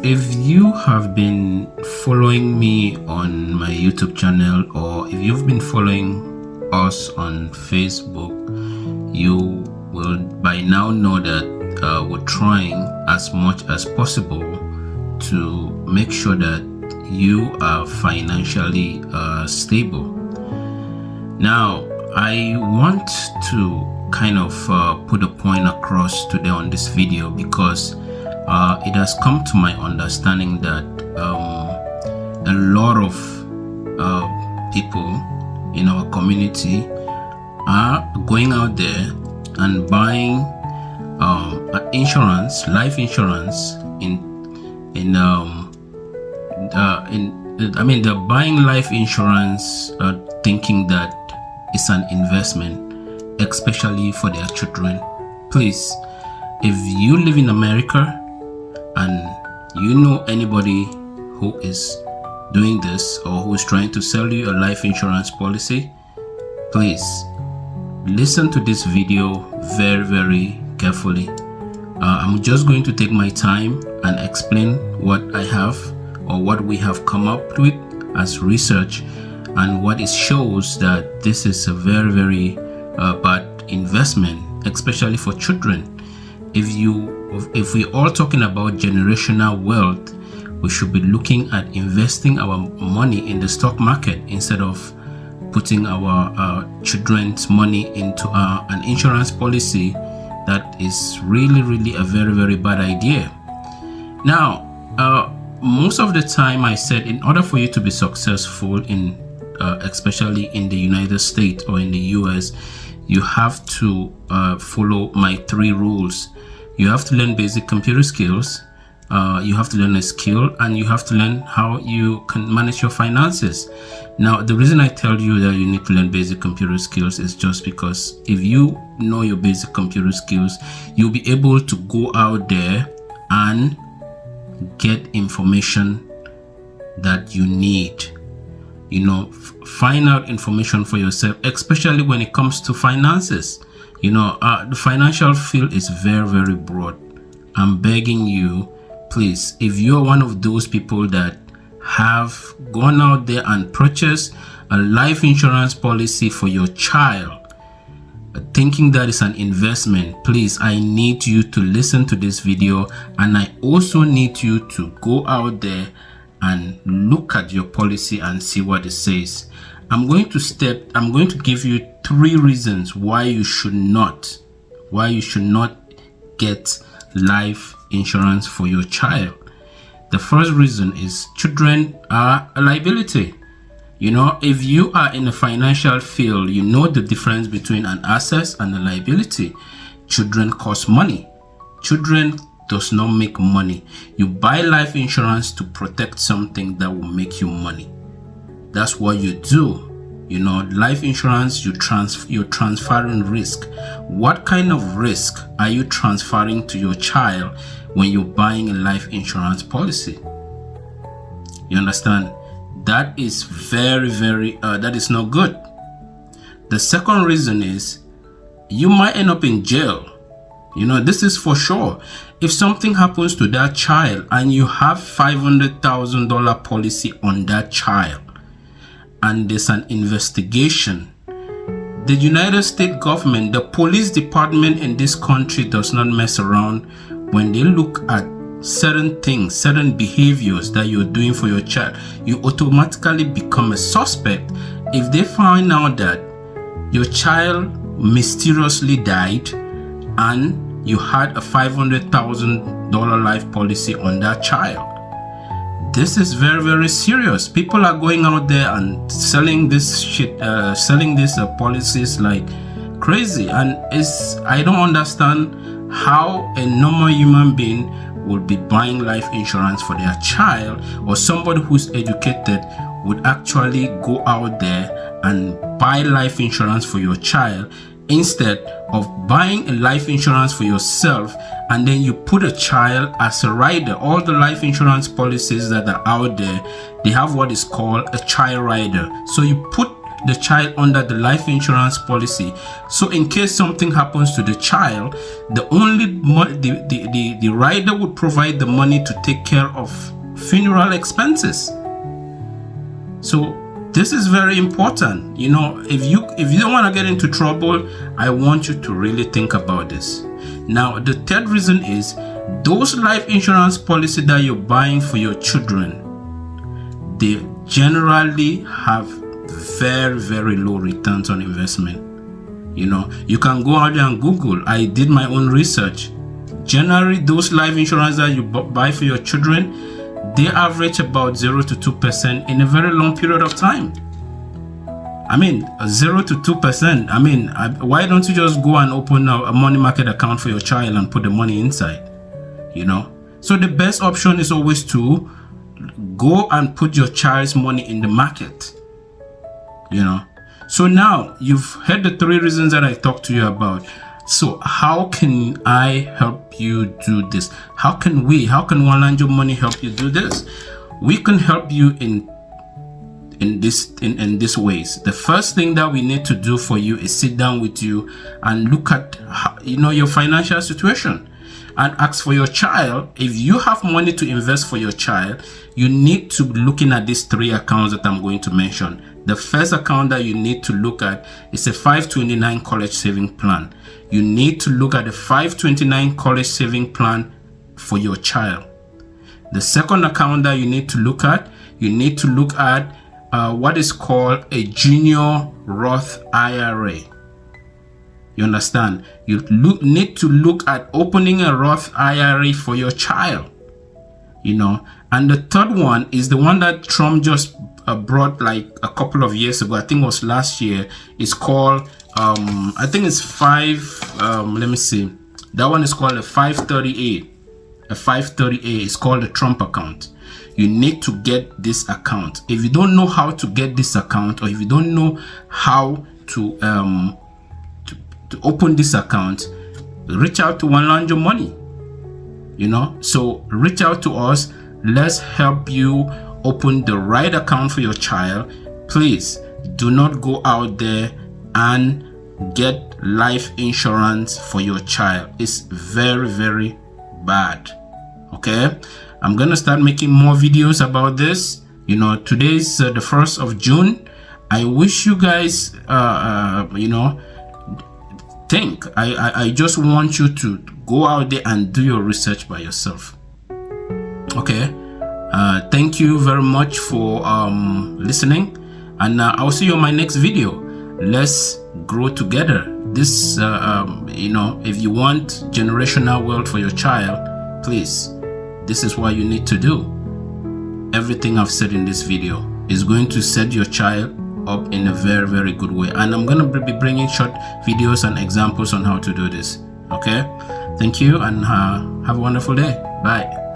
If you have been following me on my YouTube channel, or if you've been following us on Facebook, you will by now know that we're trying as much as possible to make sure that you are financially stable. Now, I want to kind of put a point across today on this video because it has come to my understanding that a lot of people in our community are going out there and buying insurance, life insurance they're buying life insurance thinking that it's an investment, especially for their children. Please, if you live in America and you know anybody who is doing this or who is trying to sell you a life insurance policy, please listen to this video very, very carefully. I'm just going to take my time and explain what I have or what we have come up with as research, and what it shows that this is a very, very bad investment, especially for children. If we're all talking about generational wealth, we should be looking at investing our money in the stock market instead of putting our children's money into an insurance policy. That is really, really a very, very bad idea. Now, most of the time I said, in order for you to be successful in especially in the United States or in the US, you have to follow my 3 rules. You have to learn basic computer skills, you have to learn a skill, and you have to learn how you can manage your finances. Now, the reason I tell you that you need to learn basic computer skills is just because if you know your basic computer skills, you'll be able to go out there and get information that you need. Find out information for yourself, especially when it comes to finances. The financial field is very, very broad. I'm begging you, please, if you're one of those people that have gone out there and purchased a life insurance policy for your child, thinking that is an investment, please, I need you to listen to this video, and I also need you to go out there and look at your policy and see what it says. I'm going to give you 3 reasons why you should not get life insurance for your child. The first reason is children are a liability. If you are in the financial field, you know the difference between an asset and a liability. Children cost money. Children does not make money. You buy life insurance to protect something that will make you money. That's what you do. Life insurance, you're transferring risk. What kind of risk are you transferring to your child when you're buying a life insurance policy? You understand? That is very, very, that is not good. The second reason is you might end up in jail. This is for sure. If something happens to that child and you have $500,000 policy on that child and there's an investigation, the United States government, the police department in this country does not mess around. When they look at certain things, certain behaviors that you're doing for your child, you automatically become a suspect. If they find out that your child mysteriously died and you had a $500,000 life policy on that child, this is very, very serious. People are going out there and selling this shit, policies like crazy, and I don't understand how a normal human being would be buying life insurance for their child, or somebody who's educated would actually go out there and buy life insurance for your child instead of buying a life insurance for yourself, and then you put a child as a rider. All the life insurance policies that are out there, they have what is called a child rider. So you put the child under the life insurance policy. So in case something happens to the child, the rider would provide the money to take care of funeral expenses. So this is very important. You know, if you don't want to get into trouble, I want you to really think about this. Now, the third reason is those life insurance policy that you're buying for your children, they generally have very, very low returns on investment. You know, you can go out there and Google. I did my own research. Generally, those life insurance that you buy for your children, they average about 0 to 2% in a very long period of time. I mean, 0 to 2%. I mean, why don't you just go and open a money market account for your child and put the money inside? You know, so the best option is always to go and put your child's money in the market. You know, so now you've heard the 3 reasons that I talked to you about. So how can I help you do this? How can Walanjo Money help you do this? We can help you in this ways. The first thing that we need to do for you is sit down with you and look at your financial situation and ask for your child. If you have money to invest for your child, you need to be looking at these 3 accounts that I'm going to mention. The first account that you need to look at is a 529 college saving plan. You need to look at the 529 college saving plan for your child. The second account that you need to look at, what is called a junior Roth IRA. You understand? You need to look at opening a Roth IRA for your child. You know, and the third one is the one that Trump just brought like a couple of years ago. I think it was last year. It's called I think it's let me see. That one is called a 530A. A 530A is called the Trump account. You need to get this account. If you don't know how to get this account, or if you don't know how to open this account, reach out to Walanjo Money. You know, so reach out to us. Let's help you open the right account for your child. Please do not go out there and get life insurance for your child. It's very, very bad. Okay, I'm gonna start making more videos about this. You know, today's the 1st of June. I wish you guys think. I just want you to go out there and do your research by yourself. Okay, thank you very much for listening, and I'll see you on my next video. Let's grow together. This if you want generational wealth for your child, please, this is what you need to do. Everything I've said in this video is going to set your child up in a very, very good way, and I'm going to be bringing short videos and examples on how to do this. Okay, thank you, and have a wonderful day. Bye.